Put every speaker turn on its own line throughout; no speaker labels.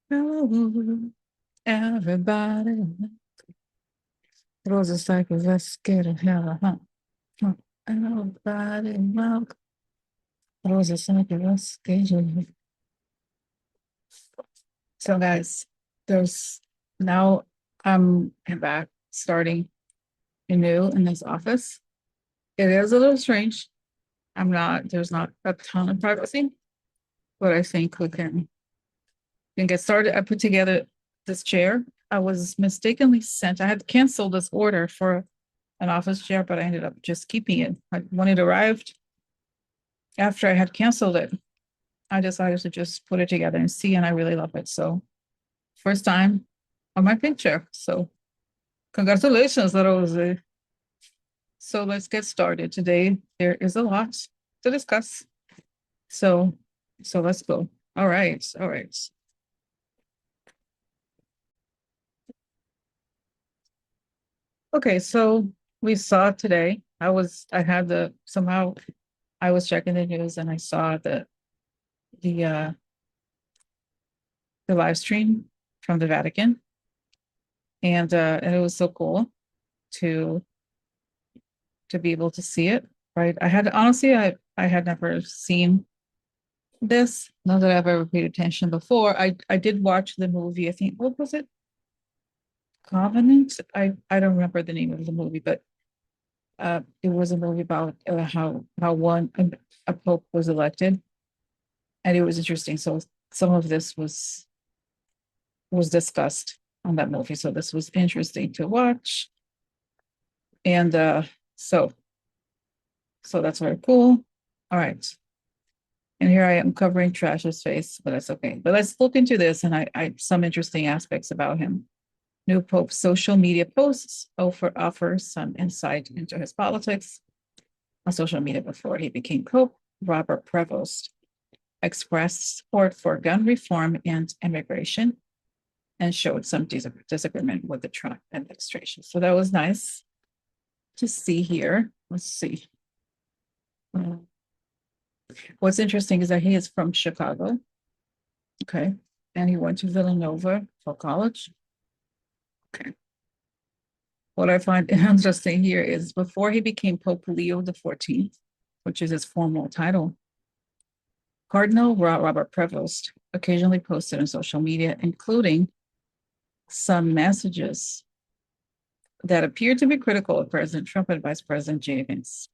Hello, everybody. Roses like let's get it hell, huh? Everybody, welcome. Roses like let's get it. So, guys, there's now I'm back starting anew in this office. It is a little strange. There's not a ton of privacy, but I think we can get started. I put together this chair. I was mistakenly sent. I had canceled this order for an office chair, but I ended up just keeping it. When it arrived, after I had canceled it, I decided to just put it together and see, and I really love it. So, first time on my picture. So, congratulations, Rose. So, let's get started. Today, there is a lot to discuss. So, let's go. All right. All right. Okay. So, we saw today, somehow I was checking the news and I saw the uh the live stream from the Vatican, and it was so cool to be able to see it. Right, I had never seen this. Not that I've ever paid attention before. I did watch the movie. I think what was it? Covenant. I don't remember the name of the movie, but it was a movie about how one a pope was elected, and it was interesting. So some of this was discussed on that movie. So this was interesting to watch. And so that's very cool. All right. And here I am covering Trash's face, but that's okay. But let's look into this and I some interesting aspects about him. New Pope's social media posts offer some insight into his politics. On social media before he became Pope, Robert Prevost expressed support for gun reform and immigration and showed some disagreement with the Trump administration. So that was nice to see here. Let's see. What's interesting is that he is from Chicago. Okay. And he went to Villanova for college. Okay. What I find interesting here is before he became Pope Leo XIV, which is his formal title, Cardinal Robert Prevost occasionally posted on social media, including some messages that appeared to be critical of President Trump and Vice President JDVance.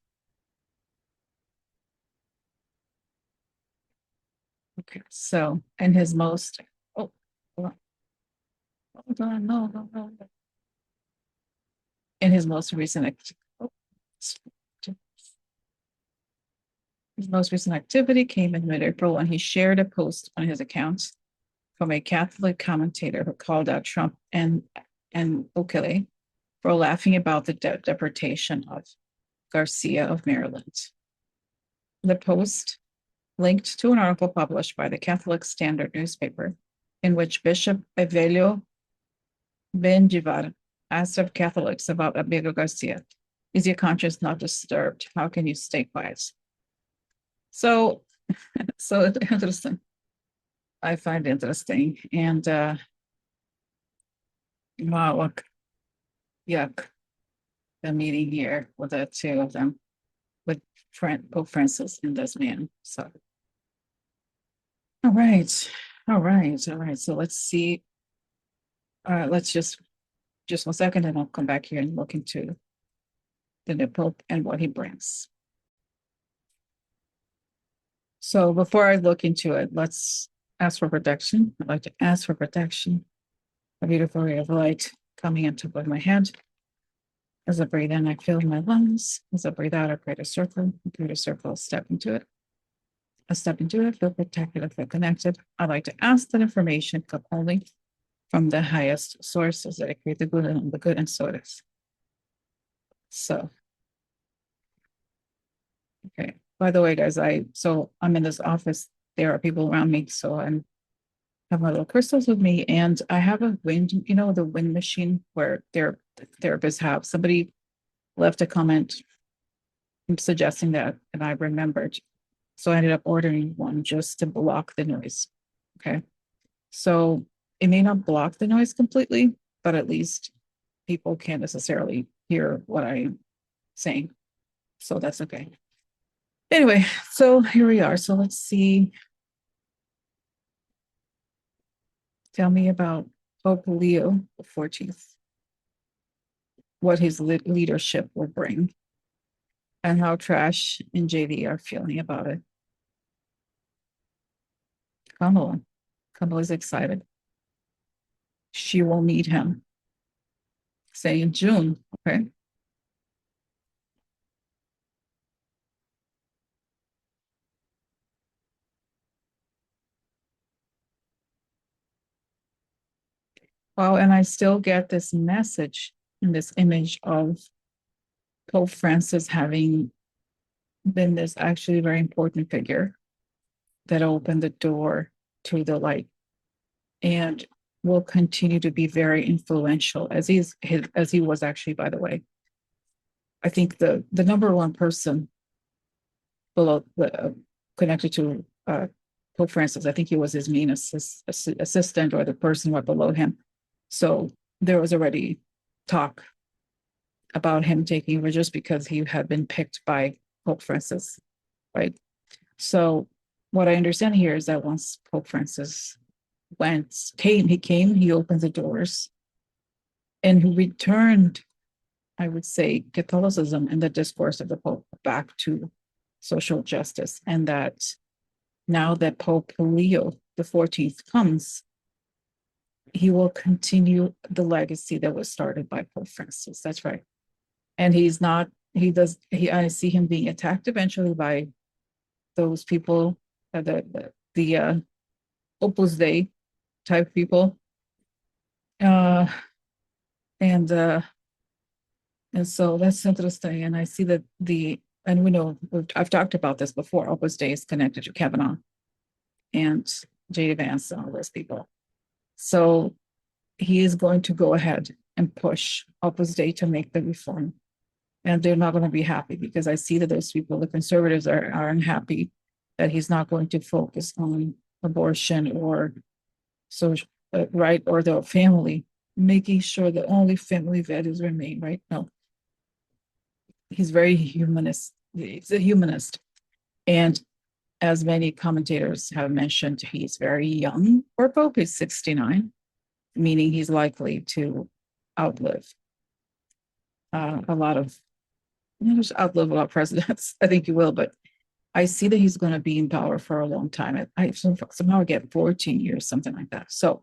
Okay, so in his most, oh, hold on, no. In his most recent, oh, his most recent activity came in mid-April when he shared a post on his account from a Catholic commentator who called out Trump and Bukele for laughing about the deportation of Garcia of Maryland. The post linked to an article published by the Catholic Standard newspaper in which Bishop Evelio Benjivar asked of Catholics about Amigo Garcia, is your conscience not disturbed? How can you stay quiet? So interesting. I find interesting. And wow, look, yuck. The meeting here with the two of them, with Pope Francis and this man. So all right. So let's see. Let's just 1 second and I'll come back here and look into the new Pope and what he brings. So before I look into it, let's ask for protection. I'd like to ask for protection. A beautiful ray of light coming into my head. As I breathe in, I fill my lungs. As I breathe out, I create a circle. Create a circle, I'll step into it. I step into it, I feel protected, I feel connected. I like to ask that information come only from the highest sources that I create the good, and so it is. So, okay. By the way, guys, I'm in this office. There are people around me, so I have my little crystals with me, and I have a wind, the wind machine where their therapists have. Somebody left a comment suggesting that, and I remembered. So I ended up ordering one just to block the noise. Okay. So it may not block the noise completely, but at least people can't necessarily hear what I'm saying. So that's okay. Anyway, so here we are. So let's see. Tell me about Pope Leo the 14th, what his leadership will bring, and how Trash and JD are feeling about it. Kamala. Kamala's excited. She will meet him, say in June, okay? Wow, and I still get this message and this image of Pope Francis having been this actually very important figure that opened the door to the light and will continue to be very influential as he was actually, by the way. I think the number one person below connected to Pope Francis, I think he was his main assistant or the person right below him. So there was already talk about him taking over just because he had been picked by Pope Francis, right? So what I understand here is that once Pope Francis he opened the doors and he returned, I would say, Catholicism and the discourse of the Pope back to social justice. And that now that Pope Leo the 14th comes, he will continue the legacy that was started by Pope Francis. That's right. And I see him being attacked eventually by those people, the Opus Dei type people. And so that's interesting. And I see that and we know, I've talked about this before, Opus Dei is connected to Kavanaugh and JDVance and all those people. So he is going to go ahead and push Opus Dei to make the reform. And they're not going to be happy because I see that those people, the conservatives, are unhappy that he's not going to focus on abortion or social right or the family, making sure that only family values remain, right? No. He's very humanist. He's a humanist. And as many commentators have mentioned, he's very young for Pope. He's 69, meaning he's likely to outlive a lot of presidents. I think he will, but I see that he's going to be in power for a long time. I somehow get 14 years, something like that. So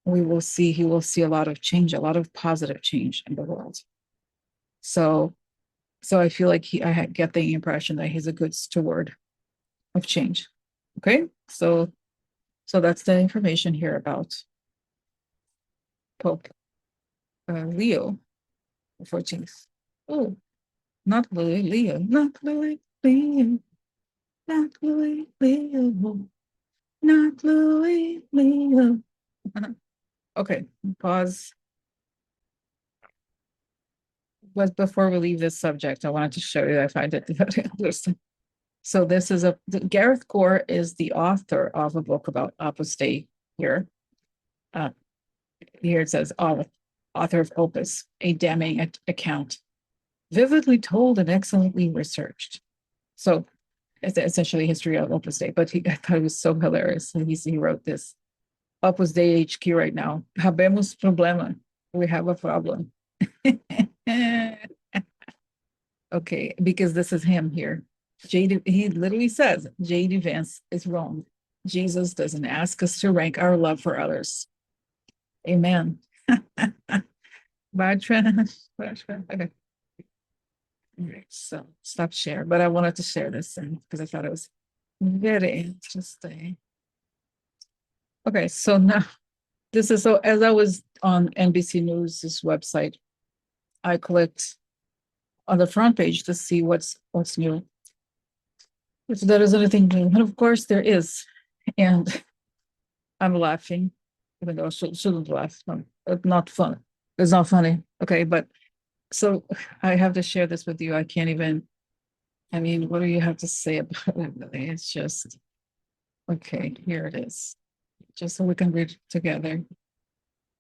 we will see, he will see a lot of change, a lot of positive change in the world. So I feel like I get the impression that he's a good steward of change. Okay, so that's the information here about Pope Leo the 14th. Oh, not Louis Leo, not Louis Leo, not Louis Leo, not Louis Leo. Okay, pause. But before we leave this subject, I wanted to show you, I find it very interesting. So this is Gareth Gore is the author of a book about Opus Dei here. Here it says, author of Opus, a damning account, vividly told and excellently researched. So it's essentially history of Opus Dei, but I thought it was so hilarious. He wrote this, Opus Dei HQ right now, habemos problema, we have a problem. Okay, because this is him here. He literally says, JDVance is wrong. Jesus doesn't ask us to rank our love for others. Amen. Bye, Trent. Okay. All right, so stop share. But I wanted to share this because I thought it was very interesting. Okay, so now this is, so as I was on NBC News' website, I clicked on the front page to see what's new. If there is anything new, and of course there is, and I'm laughing, even though I shouldn't laugh. It's not fun. It's not funny. Okay, but so I have to share this with you. I can't even. I mean, what do you have to say about it? Really? It's just okay. Here it is. just so we can read it together.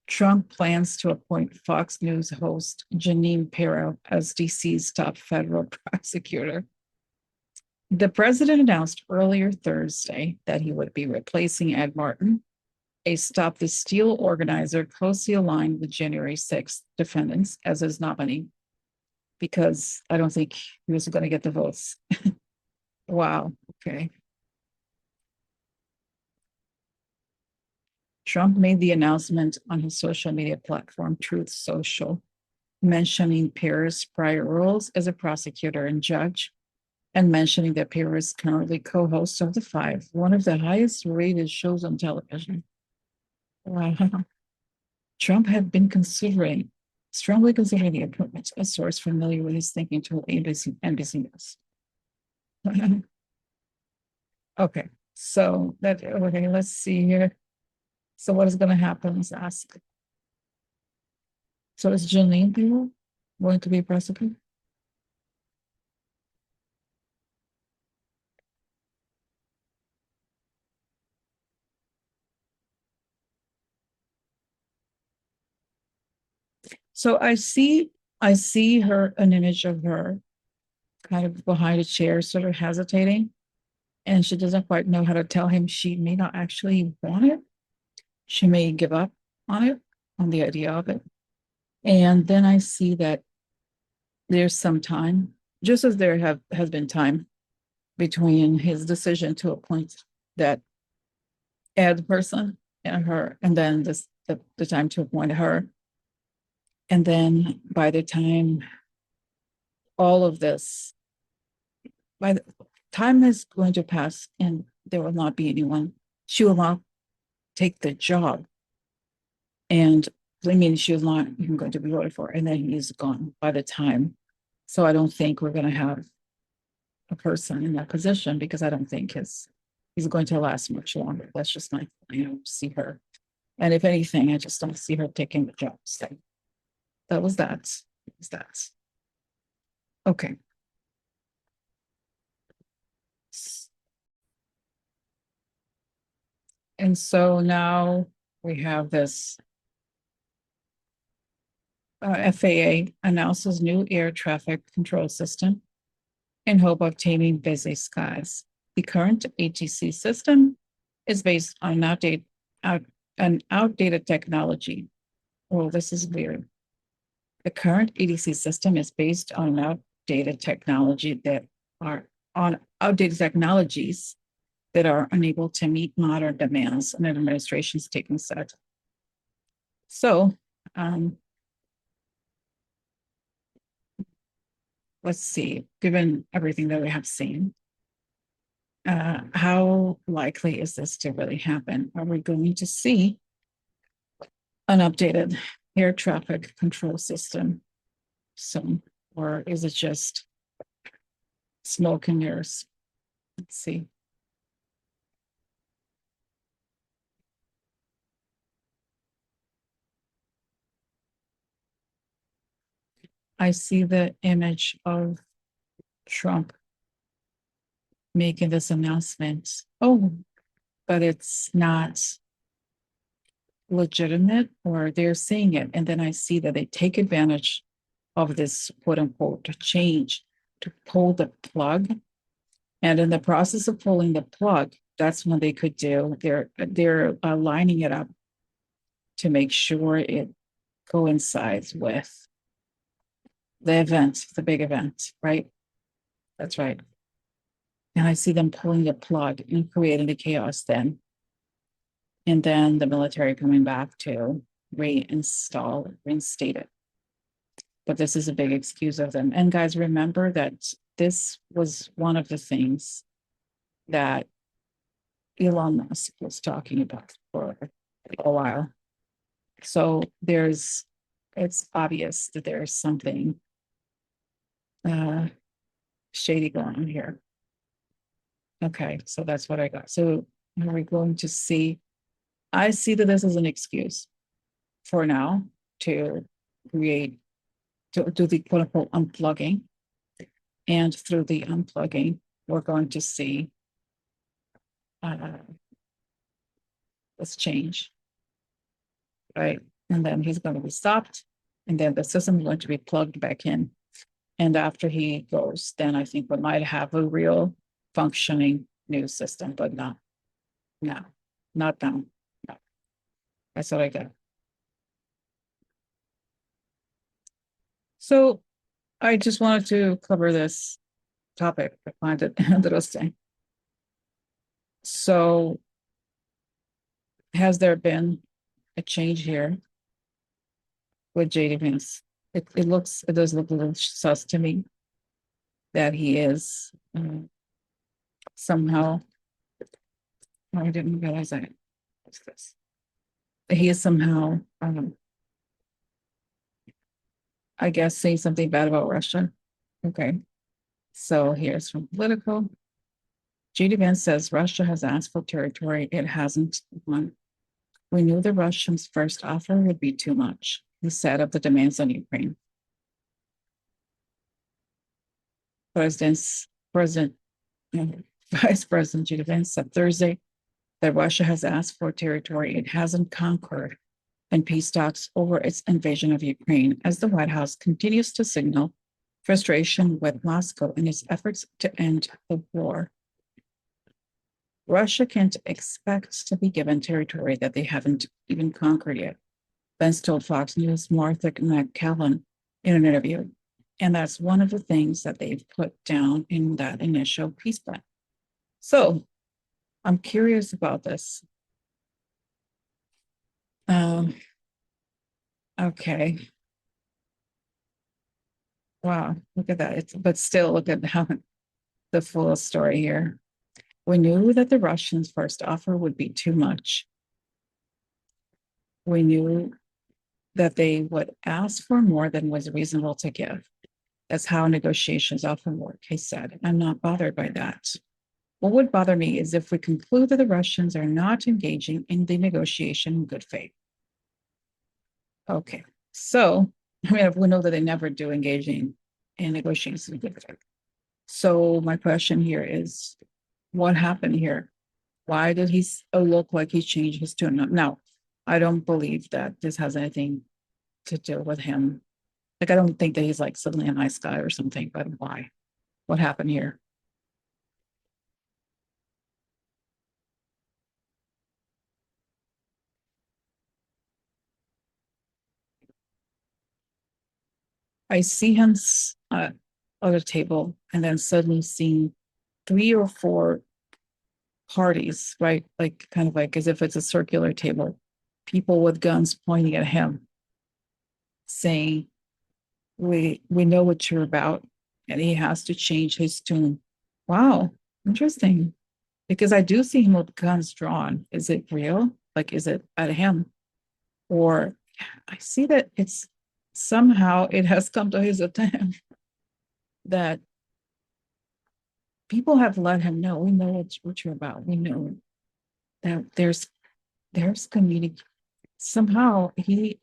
Trump plans to appoint Fox News host Jeanine Pirro as DC's top federal prosecutor. The president announced earlier Thursday that he would be replacing Ed Martin, a Stop the Steal organizer closely aligned with January 6th defendants, as his nominee, because I don't think he was going to get the votes. Wow. Okay. Trump made the announcement on his social media platform, Truth Social, mentioning Pirro's prior roles as a prosecutor and judge, and mentioning that Pirro is currently co-host of The Five, one of the highest rated shows on television. Wow. Trump had been strongly considering the appointment, a source familiar with his thinking told NBC News. Okay, so okay, let's see here. So what is going to happen is ask. So is Jeanine Pirro going to be prosecuted? So I see an image of her kind of behind a chair, sort of hesitating, and she doesn't quite know how to tell him she may not actually want it. She may give up on it, on the idea of it. And then I see that there's some time, just as there has been time between his decision to appoint that Ed person and her, and then the time to appoint her. And then by the time all of this, by the time is going to pass and there will not be anyone, she will not take the job. And I mean, she was not even going to be voted for, and then he's gone by the time. So I don't think we're going to have a person in that position because I don't think he's going to last much longer. That's just my, see her. And if anything, I just don't see her taking the job. So that was that. Okay. And so now we have this FAA announces new air traffic control system in hope of taming busy skies. The current ATC system is based on an outdated technology. Well, this is weird. The current ATC system is based on outdated technologies that are unable to meet modern demands, and an administration's taking set. So, let's see, given everything that we have seen, how likely is this to really happen? Are we going to see an updated air traffic control system soon, or is it just smoke and mirrors? Let's see. I see the image of Trump making this announcement. Oh, but it's not legitimate, or they're saying it. And then I see that they take advantage of this quote unquote change to pull the plug. And in the process of pulling the plug, that's when they could do, they're lining it up to make sure it coincides with the event, the big event, right? That's right. And I see them pulling the plug and creating the chaos then. And then the military coming back to reinstate it. But this is a big excuse of them. And guys, remember that this was one of the things that Elon Musk was talking about for a while. So it's obvious that there's something shady going on here. Okay, so that's what I got. So are we going to see? I see that this is an excuse for now to do the quote unquote unplugging. And through the unplugging, we're going to see this change, right? And then he's going to be stopped, and then the system is going to be plugged back in. And after he goes, then I think we might have a real functioning news system, but not now, not now. No. That's what I got. So I just wanted to cover this topic. I find it interesting. So has there been a change here with JDVance? It does look a little sus to me that he is somehow, I didn't realize that. What's this? He is somehow, I guess, saying something bad about Russia. Okay. So here's from Political. JDVance says Russia has asked for territory it hasn't won. We knew the Russians' first offer would be too much, he said of the demands on Ukraine. Vice President JDVance said Thursday that Russia has asked for territory it hasn't conquered and peace talks over its invasion of Ukraine as the White House continues to signal frustration with Moscow in its efforts to end the war. Russia can't expect to be given territory that they haven't even conquered yet, Vance told Fox News' Martha McCallum in an interview. And that's one of the things that they've put down in that initial peace plan. So I'm curious about this. Okay. Wow, look at that. But still, look at how the full story here. We knew that the Russians' first offer would be too much. We knew that they would ask for more than was reasonable to give. That's how negotiations often work, he said. I'm not bothered by that. What would bother me is if we conclude that the Russians are not engaging in the negotiation in good faith. Okay, so I mean, we know that they never do engaging in negotiations in good faith. So my question here is, what happened here? Why did he look like he changed his tune? Now, I don't believe that this has anything to do with him. Like, I don't think that he's like suddenly a nice guy or something, but why? What happened here? I see him at a table and then suddenly seeing 3 or 4 parties, right? Like kind of like as if it's a circular table, people with guns pointing at him, saying, we know what you're about, and he has to change his tune. Wow, interesting. Because I do see him with guns drawn. Is it real? Like, is it at him? Or I see that it's somehow it has come to his attention that people have let him know, we know what you're about. We know that there's community. Somehow he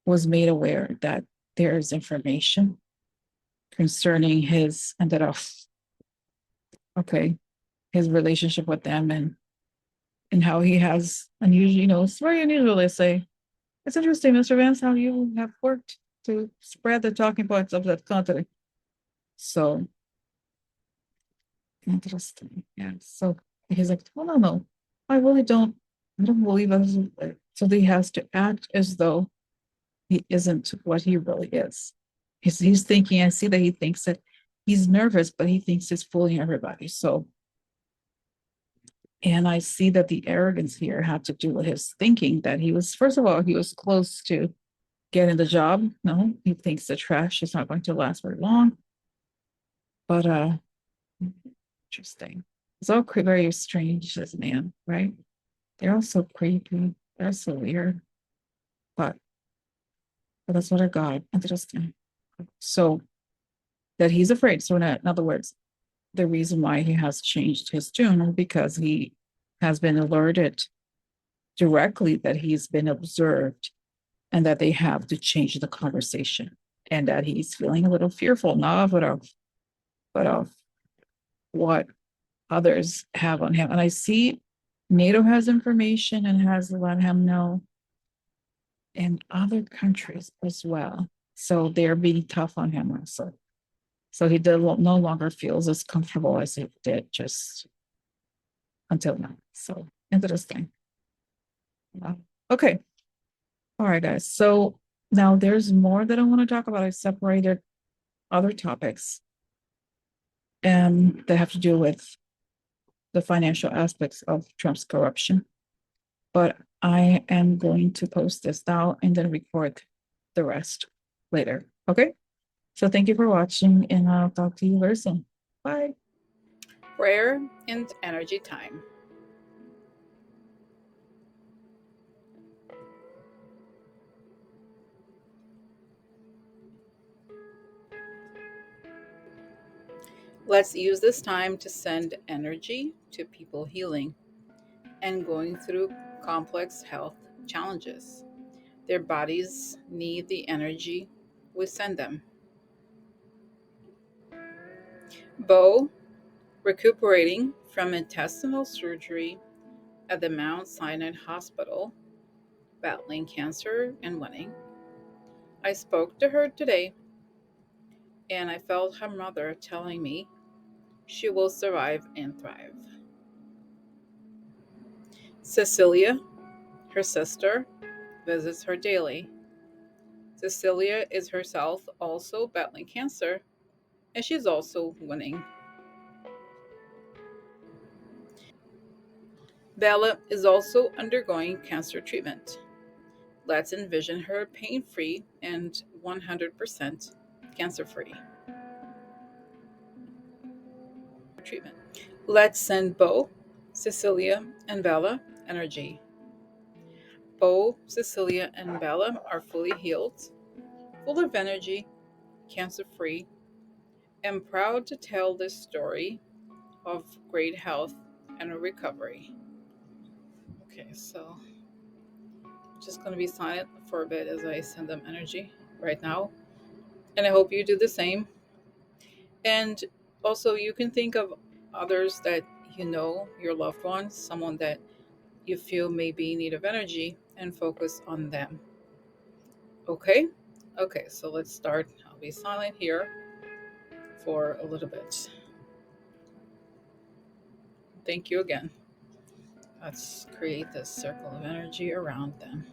was made aware that there's information concerning his ended up his relationship with them and how he has unusual, it's very unusual, they say. It's interesting, Mr. Vance, how you have worked to spread the talking points of that continent. So interesting. Yeah. So he's like, oh no. I really don't believe it. So he has to act as though he isn't what he really is. He's thinking, I see that he thinks that he's nervous, but he thinks he's fooling everybody. So, and I see that the arrogance here had to do with his thinking that he was, first of all, he was close to getting the job. No, he thinks the trash is not going to last very long. But interesting. It's all very strange, this man, right? They're all so creepy. They're so weird. But that's what I got. Interesting. So that he's afraid. So in other words, the reason why he has changed his tune is because he has been alerted directly that he's been observed and that they have to change the conversation and that he's feeling a little fearful, not but of what others have on him. And I see NATO has information and has let him know, and other countries as well. So they're being tough on him also. So he no longer feels as comfortable as he did just until now. So interesting. Okay. All right, guys. So now there's more that I want to talk about. I separated other topics and that have to do with the financial aspects of Trump's corruption. But I am going to post this now and then record the rest later. Okay. So thank you for watching, and I'll talk to you very soon. Bye.
Prayer and energy time. Let's use this time to send energy to people healing and going through complex health challenges. Their bodies need the energy we send them. Bo, recuperating from intestinal surgery at the Mount Sinai Hospital, battling cancer and winning. I spoke to her today, and I felt her mother telling me she will survive and thrive. Cecilia, her sister, visits her daily. Cecilia is herself also battling cancer, and she's also winning. Bella is also undergoing cancer treatment. Let's envision her pain free and 100% cancer free. Treatment. Let's send Bo, Cecilia, and Bella energy. Bo, Cecilia, and Bella are fully healed, full of energy, cancer free, and proud to tell this story of great health and recovery. Okay, so just going to be silent for a bit as I send them energy right now. And I hope you do the same. And also, you can think of others that you know, your loved ones, someone that you feel may be in need of energy, and focus on them. Okay? Okay, so let's start. I'll be silent here for a little bit. Thank you again. Let's create this circle of energy around them.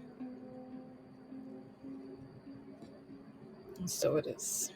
And so it is.